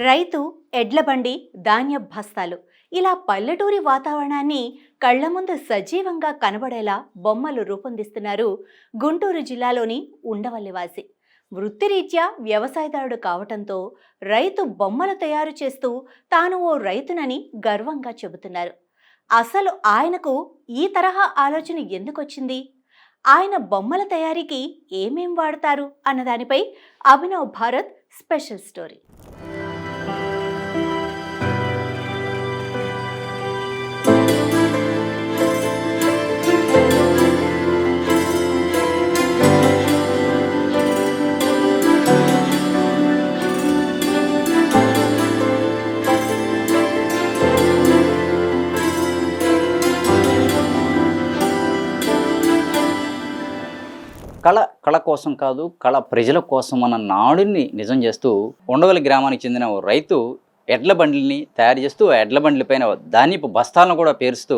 రైతు, ఎడ్లబండి, ధాన్య బస్తాలు ఇలా పల్లెటూరి వాతావరణాన్ని కళ్ల ముందు సజీవంగా కనబడేలా బొమ్మలు రూపొందిస్తున్నారు గుంటూరు జిల్లాలోని ఉండవల్లివాసి. వృత్తిరీత్యా వ్యవసాయదారుడు కావటంతో రైతు బొమ్మలు తయారు చేస్తూ తాను ఓ రైతునని గర్వంగా చెబుతున్నారు. అసలు ఆయనకు ఈ తరహా ఆలోచన ఎందుకొచ్చింది? ఆయన బొమ్మల తయారీకి ఏమేం వాడతారు అన్నదానిపై అభినవ్ భారత్ స్పెషల్ స్టోరీ. కళ కోసం కాదు, కళ ప్రజల కోసం అన్న నాడుని నిజం చేస్తూ ఉండవల్లి గ్రామానికి చెందిన ఓ రైతు ఎడ్ల బండిని తయారు చేస్తూ ఆ ఎడ్ల బండ్ల పైన ధాన్యపు బస్తాలను కూడా పేరుస్తూ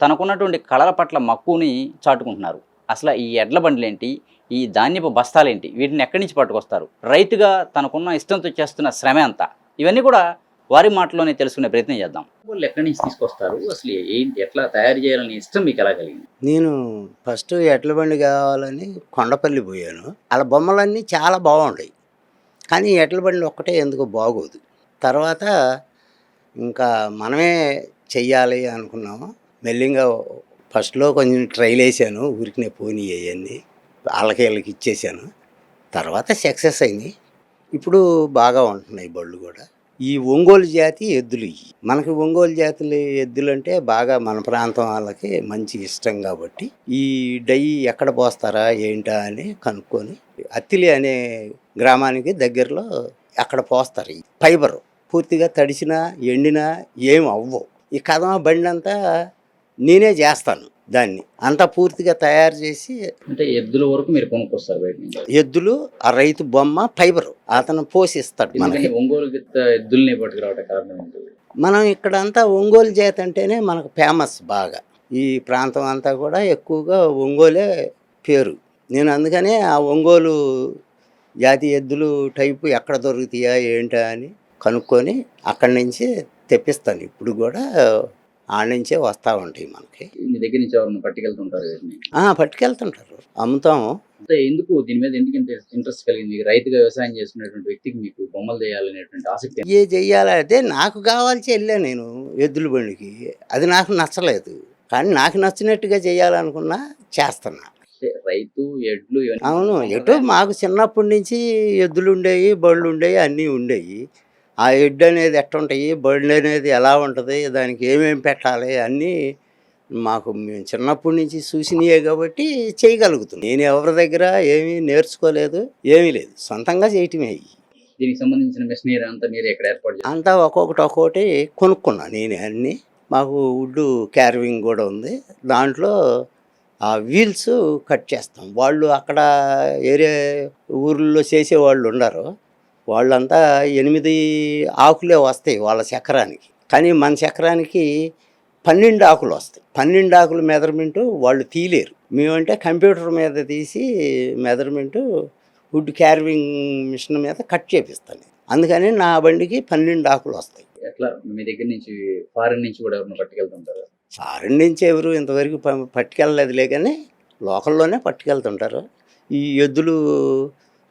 తనకున్నటువంటి కళల పట్ల మక్కువని చాటుకుంటున్నారు. అసలు ఈ ఎడ్ల బండ్లేంటి, ఈ ధాన్యపు బస్తాలేంటి, వీటిని ఎక్కడి నుంచి పట్టుకొస్తారు, రైతుగా తనకున్న ఇష్టంతో చేస్తున్న శ్రమ అంతా, ఇవన్నీ కూడా వారి మాటలోనే తెలుసుకునే ప్రయత్నం చేద్దాం. వాళ్ళు ఎక్కడి నుంచి తీసుకొస్తారు, అసలు ఏంటి, ఎట్లా తయారు చేయాలని ఇష్టం మీకు ఎలా కలిగింది? నేను ఫస్ట్ ఎడ్ల బండి కావాలని కొండపల్లి పోయాను. అలా బొమ్మలన్నీ చాలా బాగుంటాయి, కానీ ఎడ్ల బండి ఒక్కటే ఎందుకు బాగోదు. తర్వాత ఇంకా మనమే చెయ్యాలి అనుకున్నాము. మెల్లిగా ఫస్ట్లో కొంచెం ట్రైల్ వేసాను, ఊరికి పోనీ అవన్నీ వాళ్ళకి ఇచ్చేసాను. తర్వాత సక్సెస్ అయింది. ఇప్పుడు బాగా ఉంటున్నాయి బళ్ళు కూడా. ఈ ఒంగోలు జాతి ఎద్దులు ఇవి మనకి ఒంగోలు జాతుల ఎద్దులు అంటే బాగా మన ప్రాంతం వాళ్ళకి మంచి ఇష్టం కాబట్టి ఈ డై ఎక్కడ పోస్తారా ఏంటా అని కనుక్కొని అత్తిలి అనే గ్రామానికి దగ్గరలో అక్కడ పోస్తారు. ఈ ఫైబర్ పూర్తిగా తడిసినా ఎండినా ఏం అవ్వవు. ఈ కదమ బండి అంతా నేనే చేస్తాను. దాన్ని అంతా పూర్తిగా తయారు చేసి, అంటే ఎద్దుల వరకు మీరు కొనుక్కొస్తారు బయట నుంచి? ఎద్దులు, ఆ రైతు బొమ్మ, ఫైబర్ అతను పోషిస్తాడు. మనకి ఒంగోలు ఎద్దుల్ని పట్టుకురావడం కారణం ఏంటి? మనం ఇక్కడంతా ఒంగోలు జాతి అంటేనే మనకు ఫేమస్ బాగా. ఈ ప్రాంతం అంతా కూడా ఎక్కువగా ఒంగోలే పేరు. నేను అందుకనే ఆ ఒంగోలు జాతి ఎద్దులు టైపు ఎక్కడ దొరుకుతాయా ఏంటా అని కనుక్కొని అక్కడి నుంచి తెప్పిస్తాను. ఇప్పుడు కూడా ఆడ నుంచే వస్తూ ఉంటాయి మనకి. మీ దగ్గర నుంచి ఎవరైనా పట్టుకెళ్తుంటారు? పట్టుకెళ్తుంటారు, అమ్ముతాము. అంటే ఎందుకు దీని మీద ఎందుకు ఇంట్రెస్ట్ కలిగింది? రైతుగా వ్యవసాయం చేసుకునేటువంటి వ్యక్తికి మీకు బొమ్మలు చేయాలనేటువంటి ఆసక్తి ఏ చెయ్యాలి అదే నాకు కావాల్సి వెళ్ళా నేను ఎద్దుల బండికి. అది నాకు నచ్చలేదు, కానీ నాకు నచ్చినట్టుగా చేయాలనుకున్నా చేస్తున్నా. రైతు ఎడ్లు అవును, ఎటు మాకు చిన్నప్పటి నుంచి ఎద్దులు ఉండేవి, బళ్ళు ఉండేవి, అన్నీ ఉండేవి. ఆ ఎడ్డు అనేది ఎట్టుంటాయి, బళ్ళు అనేది ఎలా ఉంటుంది, దానికి ఏమేమి పెట్టాలి అన్నీ మాకు మేము చిన్నప్పటి నుంచి చూసినాయే కాబట్టి చేయగలుగుతున్నాం. నేను ఎవరి దగ్గర ఏమీ నేర్చుకోలేదు, ఏమీ లేదు, సొంతంగా చేయటమే. దీనికి సంబంధించిన మెషినరీ అంతా మీరు ఎక్కడ ఏర్పాటు అంతా ఒక్కొక్కటి కొనుక్కున్నా నేనే అన్నీ. మాకు వుడ్ క్యార్వింగ్ కూడా ఉంది. దాంట్లో ఆ వీల్స్ కట్ చేస్తాం. వాళ్ళు అక్కడ ఏరియా ఊర్లో చేసేవాళ్ళు ఉన్నారు, వాళ్ళంతా 8 ఆకులే వస్తాయి వాళ్ళ చక్రానికి, కానీ మన చక్రానికి 12 ఆకులు వస్తాయి. 12 ఆకుల మెజర్మెంటు వాళ్ళు తీయలేరు. మేమంటే కంప్యూటర్ మీద తీసి మెజర్మెంటు వుడ్ క్యార్వింగ్ మిషన్ మీద కట్ చేపిస్తాను. అందుకని నా బండికి 12 ఆకులు వస్తాయి. ఎట్లా మీ దగ్గర నుంచి ఫారెన్ నుంచి కూడా ఎవరైనా పట్టుకెళ్తుంటారు? ఫారెన్ నుంచి ఎవరు ఇంతవరకు పట్టుకెళ్ళలేదులే, కానీ లోకల్లోనే పట్టుకెళ్తుంటారు. ఈ ఎద్దులు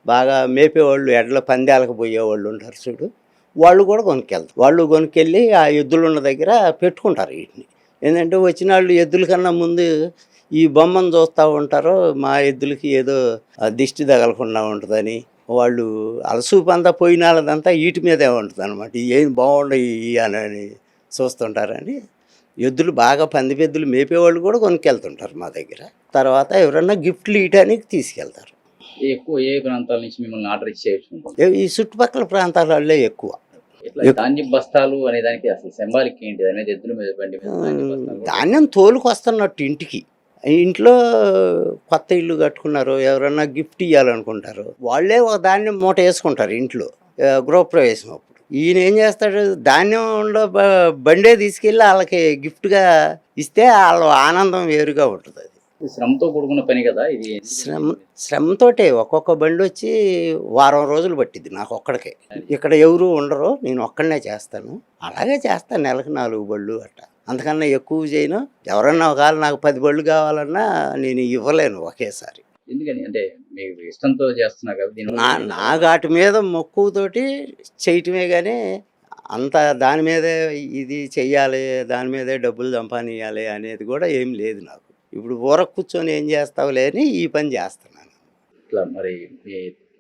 బాగా మేపేవాళ్ళు, ఎడ్ల పందాలకు పోయేవాళ్ళు ఉంటారు చూడు, వాళ్ళు కూడా కొనుక్కెళ్తారు. వాళ్ళు కొనుక్కెళ్ళి ఆ ఎద్దులు ఉన్న దగ్గర పెట్టుకుంటారు వీటిని. ఏంటంటే వచ్చిన వాళ్ళు ఎద్దుల కన్నా ముందు ఈ బొమ్మను చూస్తూ ఉంటారు. మా ఎద్దులకి ఏదో దిష్టి తగలకుండా ఉంటుందని వాళ్ళు అలసూపు అంతా పోయిన వాళ్ళదంతా వీటి మీదే ఉంటుంది అనమాట. ఏం బాగుండయి అని చూస్తుంటారని ఎద్దులు బాగా పందిపెద్దులు మేపేవాళ్ళు కూడా కొనుక్కెళ్తుంటారు మా దగ్గర. తర్వాత ఎవరన్నా గిఫ్ట్లు ఇవ్వడానికి తీసుకెళ్తారు. ఎక్కువ ఏ ప్రాంతాల నుంచి మిమ్మల్ని ఆర్డర్ ఇచ్చేయచ్చు? ఈ చుట్టుపక్కల ప్రాంతాలలో ఎక్కువ. ధాన్యం బస్తాలు అనే దానికి అసలు సింబాలిక్ ఏంటి? అనేది ఎద్దుల మీద బండి ధాన్యం తోలుకొస్తున్నట్టు ఇంటికి. ఇంట్లో కొత్త ఇల్లు కట్టుకున్నారు, ఎవరన్నా గిఫ్ట్ ఇవ్వాలనుకుంటారు, వాళ్ళే ఒక ధాన్యం మూట వేసుకుంటారు ఇంట్లో గృహప్రవేశం అప్పుడు. ఈయన ఏం చేస్తాడు, ధాన్యంలో బండే తీసుకెళ్ళి వాళ్ళకి గిఫ్ట్గా ఇస్తే వాళ్ళ ఆనందం వేరుగా ఉంటుంది. అది శ్రమతో కూడుకున్న పని కదా ఇది. శ్రమతోటే ఒక్కొక్క బండి వచ్చి వారం రోజులు పట్టిద్ది నాకు ఒక్కడికే. ఇక్కడ ఎవరు ఉండరు, నేను ఒక్కడనే చేస్తాను. అలాగే చేస్తాను, నెలకు 4 బళ్ళు అట్లా. అంతకన్నా ఎక్కువ చేయను. ఎవరన్నా ఒకవేళ నాకు 10 బళ్ళు కావాలన్నా నేను ఇవ్వలేను ఒకేసారి. ఎందుకని అంటే మీకు ఇష్టంతో చేస్తున్నారు కదా దీని నా వాటి మీద మక్కువతోటి చేయటమే కానీ అంత దాని మీదే ఇది చెయ్యాలి, దాని మీదే డబ్బులు సంపాదించాలి అనేది కూడా ఏం లేదు నాకు. ఇప్పుడు ఊర కూర్చొని ఏం చేస్తావులే అని ఈ పని చేస్తున్నాను. ఇట్లా మరి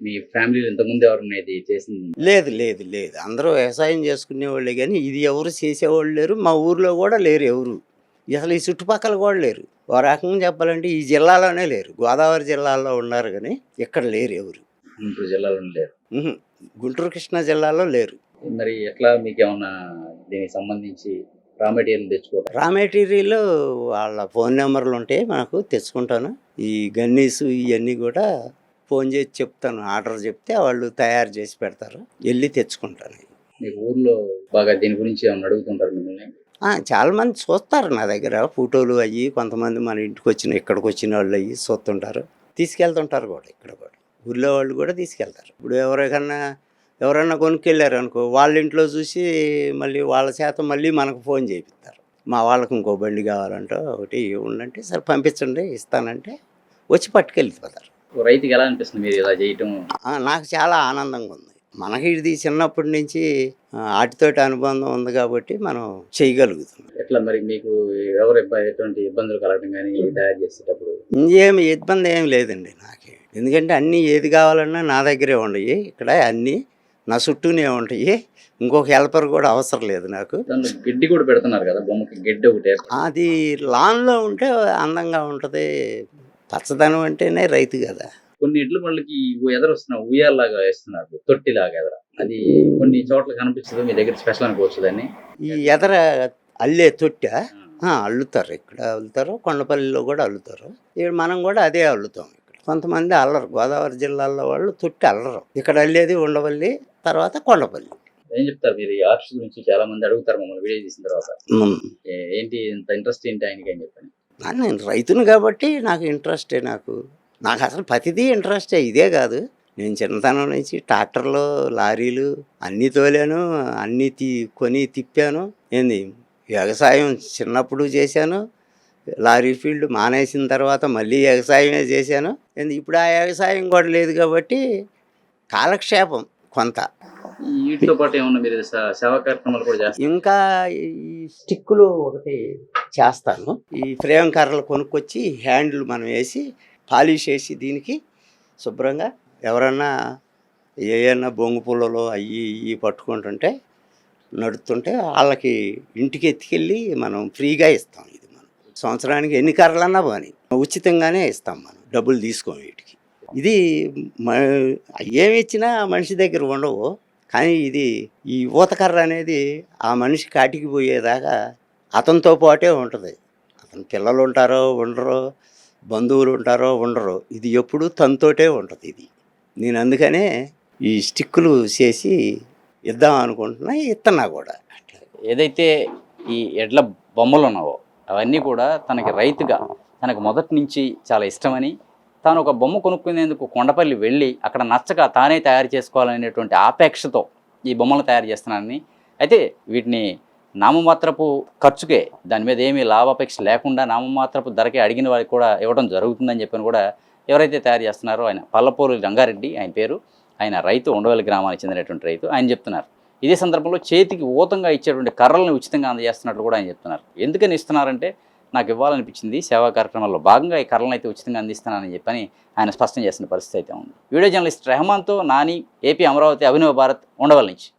మీ ఫ్యామిలీలో ఇంతకుముందు ఎవరు ఇది చేసింది? లేదు లేదు లేదు, అందరూ వ్యవసాయం చేసుకునేవాళ్ళే కానీ ఇది ఎవరు చేసేవాళ్ళు లేరు. మా ఊర్లో కూడా లేరు ఎవరు, అసలు ఈ చుట్టుపక్కల కూడా లేరు. ఓ రకంగా చెప్పాలంటే ఈ జిల్లాలోనే లేరు. గోదావరి జిల్లాలో ఉన్నారు కానీ ఇక్కడ లేరు ఎవరు. గుంటూరు జిల్లాలో లేరు. గుంటూరు కృష్ణా జిల్లాలో లేరు. మరి ఎట్లా మీకు ఏమన్నా దీనికి సంబంధించి రా మెటీరియల్ తెచ్చుకోవడం? రా మెటీరియల్ వాళ్ళ ఫోన్ నెంబర్లు ఉంటాయి మనకు, తెచ్చుకుంటాను. ఈ గన్నీసు ఇవన్నీ కూడా ఫోన్ చేసి చెప్తాను, ఆర్డర్ చెప్తే వాళ్ళు తయారు చేసి పెడతారు, వెళ్ళి తెచ్చుకుంటాను. మీకు ఊర్లో బాగా దీని గురించి ఏమన్నా అడుగుతుంటారు మిమ్మల్ని? చాలామంది చూస్తారు నా దగ్గర ఫోటోలు అయ్యి. కొంతమంది మన ఇంటికి ఇక్కడికి వచ్చిన వాళ్ళు అయ్యి చూస్తుంటారు, తీసుకెళ్తుంటారు కూడా. ఇక్కడ కూడా ఊళ్ళో వాళ్ళు కూడా తీసుకెళ్తారు. ఇప్పుడు ఎవరైనా కొనుక్కెళ్ళారు అనుకో, వాళ్ళ ఇంట్లో చూసి మళ్ళీ వాళ్ళ చేత మళ్ళీ మనకు ఫోన్ చేయిస్తారు. మా వాళ్ళకు ఇంకో బండి కావాలంటే ఒకటి ఉండంటే సరే పంపించండి ఇస్తానంటే వచ్చి పట్టుకెళ్ళిపోతారు. రైతుకి ఎలా అనిపిస్తుంది మీరు ఇలా చేయటం? నాకు చాలా ఆనందంగా ఉంది. మనకి ఇది చిన్నప్పటి నుంచి వాటితోటి అనుబంధం ఉంది కాబట్టి మనం చేయగలుగుతున్నాం. ఎట్లా మరి మీకు ఎవరు ఎటువంటి ఇబ్బందులు కలగడం కానీ తయారు చేసేటప్పుడు? ఇంకేమి ఇబ్బంది ఏమి లేదండి నాకు. ఎందుకంటే అన్నీ ఏది కావాలన్నా నా దగ్గరే ఉండయి. ఇక్కడ అన్నీ నా చుట్టూనే ఉంటాయి. ఇంకొక హెల్పర్ కూడా అవసరం లేదు నాకు. గడ్డి కూడా పెడుతున్నారు కదా బొమ్మకి, గడ్డి ఒకటి. అది లాన్లో ఉంటే అందంగా ఉంటుంది. పచ్చదనం అంటేనే రైతు కదా. కొన్ని ఇడ్ల పళ్ళకి ఎదరు వస్తున్నారు, ఉయ్యాలాగా వేస్తున్నారు, తొట్టిలాగా ఎదర. అది కొన్ని చోట్ల కనిపించదు, మీ దగ్గర స్పెషల్ అనుకోవచ్చు దాన్ని. ఈ ఎదర అల్లే తొట్టె అల్లుతారు, ఇక్కడ అల్లుతారు, కొండపల్లిలో కూడా అల్లుతారు. ఇక్కడ మనం కూడా అదే అల్లుతాం. ఇక్కడ కొంతమంది అల్లరు, గోదావరి జిల్లాలో వాళ్ళు తొట్టి అల్లరు. ఇక్కడ అల్లేది ఉండవల్లి, తర్వాత కొండపల్లి. ఏం చెప్తారు మీరు? ఈ ఆర్ట్స్ గురించి చాలా మంది అడుగుతారు మమ్మల్ని వీడియో తీసిన తర్వాత. ఏంటి ఇంత ఇంట్రెస్ట్ ఏంటి ఆయనకి అని చెప్పాను. నేను రైతును కాబట్టి నాకు ఇంట్రెస్టే. నాకు అసలు ప్రతిదీ ఇంట్రెస్టే. ఇదే కాదు, నేను చిన్నతనం నుంచి ట్రాక్టర్లు, లారీలు అన్నీ తోలాను, అన్నీ కొని తిప్పాను. ఏంది వ్యవసాయం చిన్నప్పుడు చేశాను. లారీ ఫీల్డ్ మానేసిన తర్వాత మళ్ళీ వ్యవసాయమే చేశాను. ఏంది ఇప్పుడు ఆ వ్యవసాయం కూడా లేదు కాబట్టి కాలక్షేపం కొంత. వీటితో పాటు ఏమన్నా మీరు సేవా కార్యక్రమాలు కూడా చేస్తారు? ఇంకా ఈ స్టిక్కులు ఒకటి చేస్తాను. ఈ ఫ్రేమ్ కర్రలు కొనుక్కొచ్చి హ్యాండిల్ మనం వేసి పాలిష్ వేసి దీనికి శుభ్రంగా ఎవరన్నా ఏమన్నా బొంగు పుల్లలో అవి పట్టుకుంటుంటే నడుస్తుంటే వాళ్ళకి ఇంటికి ఎత్తుకెళ్ళి మనం ఫ్రీగా ఇస్తాం. ఇది మనం సంవత్సరానికి ఎన్ని కర్రలన్నా పోనీ ఉచితంగానే ఇస్తాం, మనం డబ్బులు తీసుకోం వీటికి. ఇది ఏమి ఇచ్చినా మనిషి దగ్గర ఉండవు, కానీ ఇది ఈ ఊతకర్ర అనేది ఆ మనిషి కాటికి పోయేదాకా అతనితో పాటే ఉంటుంది. అతని పిల్లలు ఉంటారో ఉండరో, బంధువులు ఉంటారో ఉండరో, ఇది ఎప్పుడు తనతోటే ఉంటుంది. ఇది నేను అందుకనే ఈ స్టిక్కులు చేసి ఇద్దాం అనుకుంటున్నా, ఇస్తున్నా కూడా. అట్లా ఏదైతే ఈ ఎడ్ల బొమ్మలు ఉన్నావో అవన్నీ కూడా తనకి రైతుగా తనకు మొదటి నుంచి చాలా ఇష్టమని, తాను ఒక బొమ్మ కొనుక్కునేందుకు కొండపల్లి వెళ్ళి అక్కడ నచ్చక తానే తయారు చేసుకోవాలనేటువంటి ఆపేక్షతో ఈ బొమ్మలు తయారు చేస్తున్నానని, అయితే వీటిని నామమాత్రపు ఖర్చుకే, దాని మీద ఏమీ లాభాపేక్ష లేకుండా నామమాత్రపు ధరకే అడిగిన వారికి కూడా ఇవ్వడం జరుగుతుందని చెప్పని కూడా ఎవరైతే తయారు చేస్తున్నారో ఆయన పల్లపూరి రంగారెడ్డి ఆయన పేరు, ఆయన రైతు, ఉండవల్లి గ్రామానికి చెందినటువంటి రైతు, ఆయన చెప్తున్నారు. ఇదే సందర్భంలో చేతికి ఊతంగా ఇచ్చేటువంటి కర్రలను ఉచితంగా అందజేస్తున్నట్లు కూడా ఆయన చెప్తున్నారు. ఎందుకని ఇస్తున్నారంటే నాకు ఇవ్వాలనిపించింది, సేవా కార్యక్రమాల్లో భాగంగా ఈ కర్రలను అయితే ఉచితంగా అందిస్తున్నానని చెప్పని ఆయన స్పష్టం చేసిన పరిస్థితి అయితే ఉంది. వీడియో జర్నలిస్ట్ రెహమాన్తో నాని, ఏపీ అమరావతి, అభినవ్ భారత్, ఉండవల్లి నుంచి.